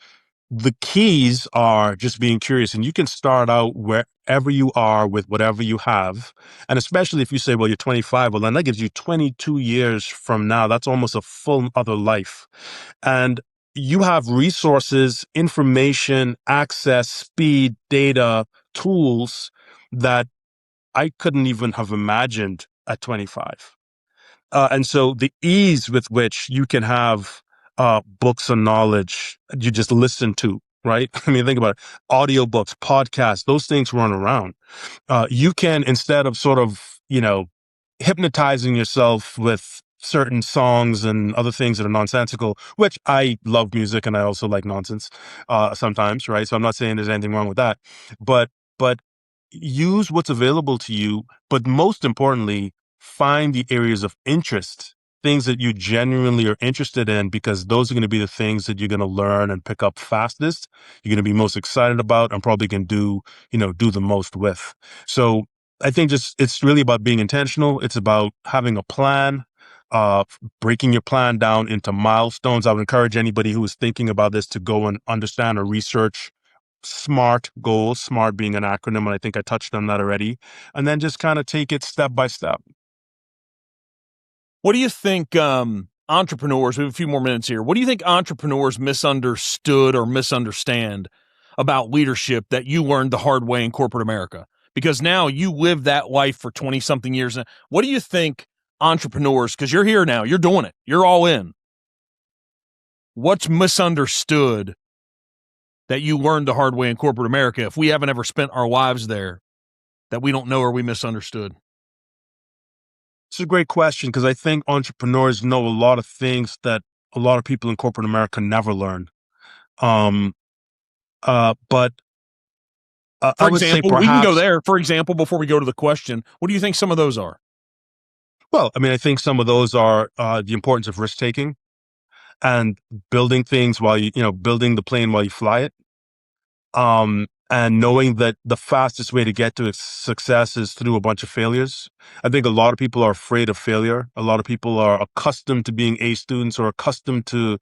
Speaker 1: the keys are just being curious, and you can start out wherever you are with whatever you have. And especially if you say, well, you're 25, well, then that gives you 22 years from now. That's almost a full other life. And you have resources, information, access, speed, data, tools that I couldn't even have imagined at 25. And so the ease with which you can have books and knowledge you just listen to, right? I mean, think about it. Audiobooks, podcasts, those things run around. You can, instead of sort of, hypnotizing yourself with certain songs and other things that are nonsensical, which I love music and I also like nonsense sometimes, right? So I'm not saying there's anything wrong with that, but use what's available to you. But most importantly, find the areas of interest things that you genuinely are interested in, because those are going to be the things that you're going to learn and pick up fastest. You're going to be most excited about and probably can do the most with. So I think just it's really about being intentional. It's about having a plan, uh, breaking your plan down into milestones. I would encourage anybody who is thinking about this to go and understand or research SMART goals, SMART being an acronym, and I think I touched on that already, and then just kind of take it step by step.
Speaker 2: What do you think entrepreneurs, we have a few more minutes here. What do you think entrepreneurs misunderstood or misunderstand about leadership that you learned the hard way in corporate America? Because now you live that life for 20 something years. What do you think entrepreneurs, because you're here now, you're doing it, you're all in. What's misunderstood that you learned the hard way in corporate America if we haven't ever spent our lives there that we don't know or we misunderstood?
Speaker 1: It's a great question because I think entrepreneurs know a lot of things that a lot of people in corporate America never learn. Um, but I
Speaker 2: For
Speaker 1: would say
Speaker 2: example, we can go
Speaker 1: perhaps,
Speaker 2: there. For example, before we go to the question, what do you think some of those are?
Speaker 1: well, I mean, I think some of those are the importance of risk taking and building things while building the plane while you fly it. And knowing that the fastest way to get to success is through a bunch of failures. I think a lot of people are afraid of failure. A lot of people are accustomed to being A students or accustomed to,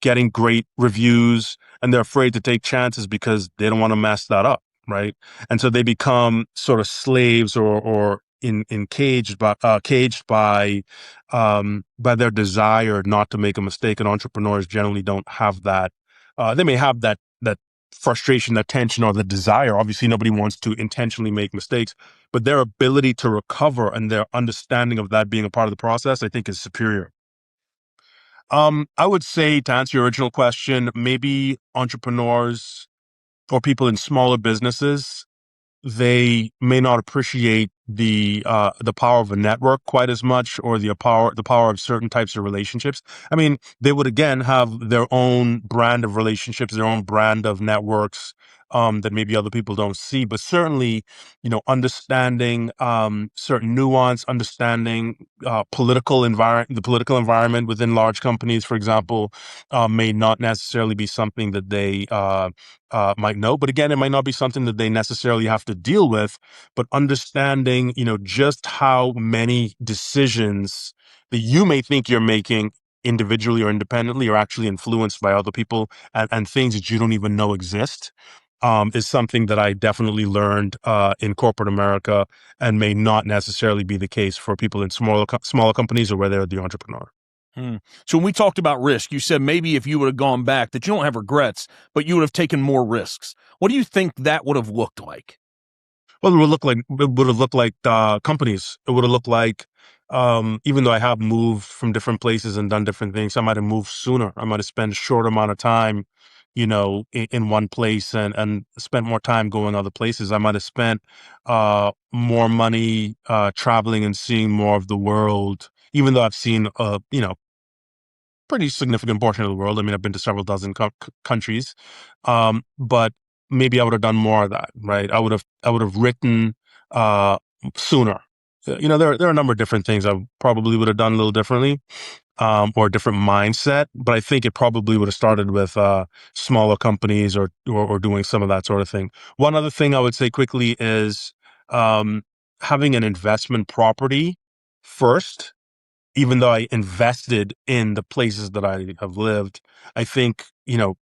Speaker 1: getting great reviews, and they're afraid to take chances because they don't want to mess that up, right? And so they become sort of slaves or in caged by their desire not to make a mistake. And entrepreneurs generally don't have that. They may have that frustration, that tension, or the desire. Obviously, nobody wants to intentionally make mistakes, but their ability to recover and their understanding of that being a part of the process, I think, is superior. I would say, to answer your original question, maybe entrepreneurs or people in smaller businesses, they may not appreciate the power of a network quite as much, or the power of certain types of relationships. I mean, they would again have their own brand of relationships, their own brand of networks, that maybe other people don't see. But certainly, understanding certain nuance, understanding the political environment within large companies, for example, may not necessarily be something that they might know. But again, it might not be something that they necessarily have to deal with. But understanding, just how many decisions that you may think you're making individually or independently are actually influenced by other people, and things that you don't even know exist, is something that I definitely learned in corporate America, and may not necessarily be the case for people in smaller companies or where they're the entrepreneur.
Speaker 2: Hmm. So when we talked about risk, you said maybe if you would have gone back, that you don't have regrets, but you would have taken more risks. What do you think that would have looked like?
Speaker 1: Well, it would have looked like companies. It would have looked like, even though I have moved from different places and done different things, I might have moved sooner. I might have spent a short amount of time, in one place, and spent more time going other places. I might have spent more money traveling and seeing more of the world, even though I've seen pretty significant portion of the world. I mean, I've been to several dozen countries, but maybe I would have done more of that, right? I would have written uh, sooner. There are a number of different things I probably would have done a little differently, or a different mindset. But I think it probably would have started with smaller companies, or doing some of that sort of thing. One other thing I would say quickly is um, having an investment property first. Even though I invested in the places that I have lived, I think,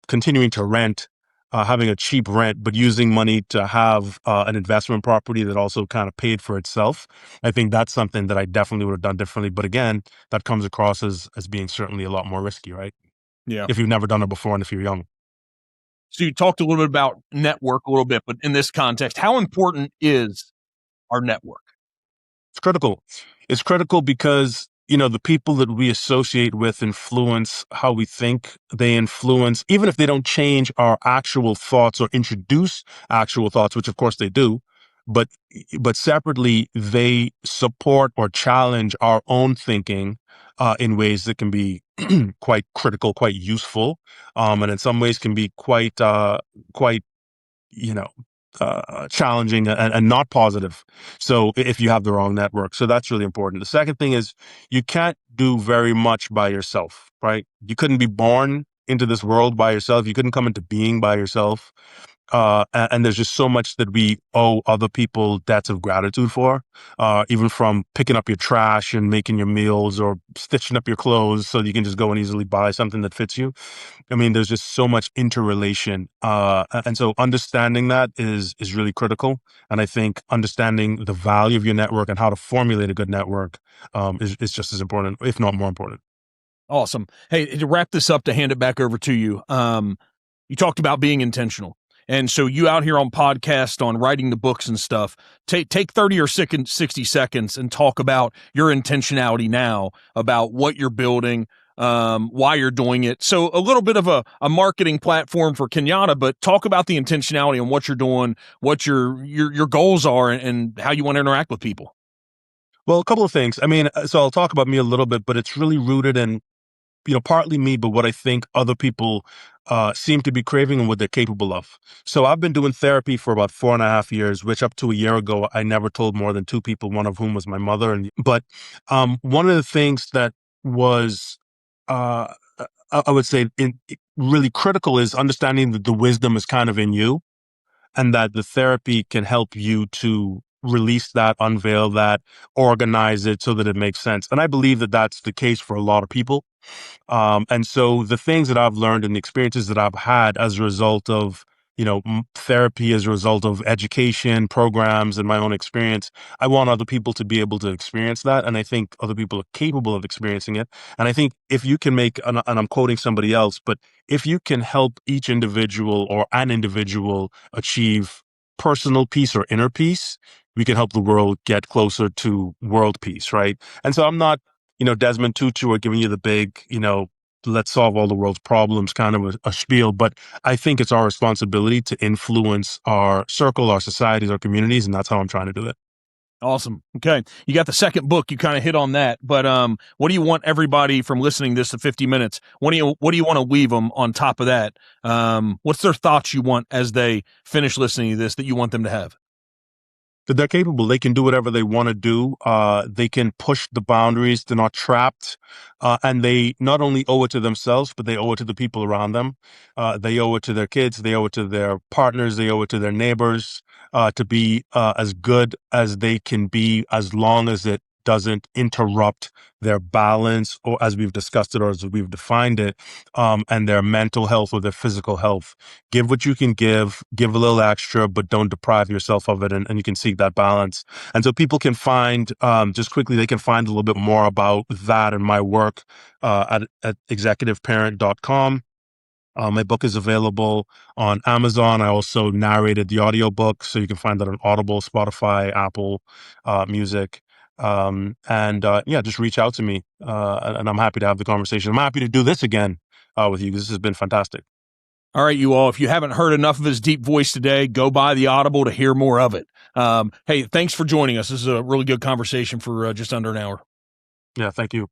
Speaker 1: continuing to rent, having a cheap rent, but using money to have an investment property that also kind of paid for itself. I think that's something that I definitely would have done differently. But again, that comes across as being certainly a lot more risky, right?
Speaker 2: Yeah.
Speaker 1: If you've never done it before and if you're young.
Speaker 2: So you talked a little bit about network a little bit, but in this context, how important is our network?
Speaker 1: It's critical. It's critical because, the people that we associate with influence how we think. They influence, even if they don't change our actual thoughts or introduce actual thoughts, which of course they do, but separately, they support or challenge our own thinking in ways that can be quite critical, quite useful, and in some ways can be quite, you know, challenging and not positive. So if you have the wrong network, so that's really important. The second thing is you can't do very much by yourself, right? You couldn't be born into this world by yourself. You couldn't come into being by yourself. And there's just so much that we owe other people debts of gratitude for, even from picking up your trash and making your meals or stitching up your clothes so you can just go and easily buy something that fits you. I mean, there's just so much interrelation. And so understanding that is really critical. And I think understanding the value of your network and how to formulate a good network is just as important, if not more important.
Speaker 2: Awesome. Hey, to wrap this up, to hand it back over to you. You talked about being intentional. And so you out here on podcast, on writing the books and stuff, take 30 or 60 seconds and talk about your intentionality now, about what you're building, why you're doing it. So a little bit of a marketing platform for Kenyada, but talk about the intentionality and what you're doing, what your goals are, and how you want to interact with people.
Speaker 1: Well, a couple of things. I mean, so I'll talk about me a little bit, but it's really rooted in, partly me, but what I think other people seem to be craving and what they're capable of. So I've been doing therapy for about 4.5 years, which up to a year ago, I never told more than two people, one of whom was my mother. But one of the things that was, uh, I would say, really critical is understanding that the wisdom is kind of in you and that the therapy can help you to release that, unveil that, organize it so that it makes sense. And I believe that that's the case for a lot of people. And so the things that I've learned and the experiences that I've had as a result of, therapy, as a result of education programs and my own experience, I want other people to be able to experience that. And I think other people are capable of experiencing it. And I think if you can make, and I'm quoting somebody else, but if you can help each individual or an individual achieve personal peace or inner peace, we can help the world get closer to world peace, right? And so I'm not, Desmond Tutu are giving you the big, let's solve all the world's problems kind of a spiel. But I think it's our responsibility to influence our circle, our societies, our communities. And that's how I'm trying to do it.
Speaker 2: Awesome. Okay. You got the second book. You kind of hit on that, but what do you want everybody from listening this to 50 minutes? What do you want to leave them on top of that? What's their thoughts you want as they finish listening to this that you want them to have?
Speaker 1: That they're capable. They can do whatever they want to do. They can push the boundaries. They're not trapped. And they not only owe it to themselves, but they owe it to the people around them. They owe it to their kids. They owe it to their partners. They owe it to their neighbors to be as good as they can be, as long as it doesn't interrupt their balance, or as we've discussed it, or as we've defined it, and their mental health or their physical health. Give what you can give a little extra, but don't deprive yourself of it. And you can seek that balance. And so people can find, just quickly, they can find a little bit more about that and my work at executiveparent.com. My book is available on Amazon. I also narrated the audiobook, so you can find that on Audible, Spotify, Apple Music. Yeah, just reach out to me, and I'm happy to have the conversation. I'm happy to do this again with you, because this has been fantastic.
Speaker 2: All right, you all, if you haven't heard enough of his deep voice today, go buy the Audible to hear more of it. Hey, thanks for joining us. This is a really good conversation for just under an hour.
Speaker 1: Yeah, thank you.